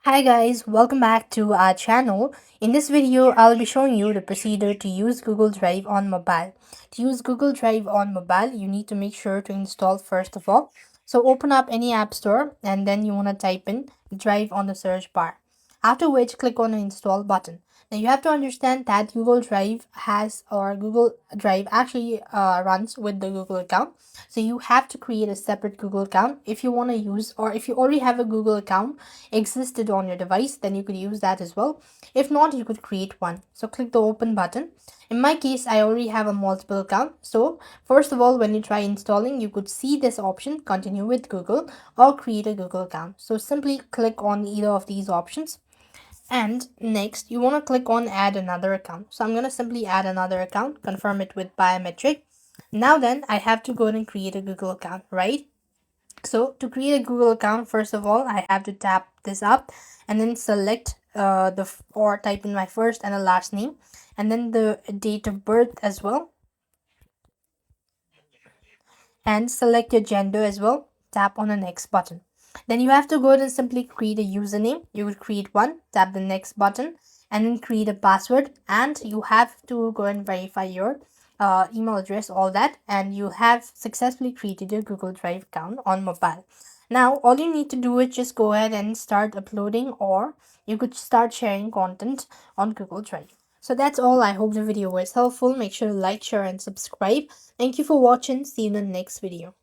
Hi guys, welcome back to our channel. In this video, I'll be showing you the procedure to use Google Drive on mobile. To use Google Drive on mobile, you need to make sure to install first of all. So open up any app store and then you want to type in Drive on the search bar. After which, click on the install button. Now you have to understand that Google Drive has or Google Drive actually runs with the Google account. So you have to create a separate Google account if you want to use, or if you already have a Google account existed on your device, then you could use that as well. If not, you could create one. So click the open button. In my case, I already have a multiple account. So first of all, when you try installing, you could see this option, continue with Google or create a Google account. So simply click on either of these options. And next, you want to click on add another account. So I'm going to simply add another account, confirm it with biometric. Now then, I have to go and create a Google account, right? So to create a Google account, first of all, I have to tap this up and then select or type in my first and the last name and then the date of birth as well, and select your gender as well. Tap on the next button. Then you have to go and simply create a username. You will create one, tap the next button and then create a password, and you have to go and verify your email address, all that, and you have successfully created your Google Drive account on mobile. Now all you need to do is just go ahead and start uploading, or you could start sharing content on Google Drive. So that's all. I hope the video was helpful. Make sure to like, share and subscribe. Thank you for watching. See you in the next video.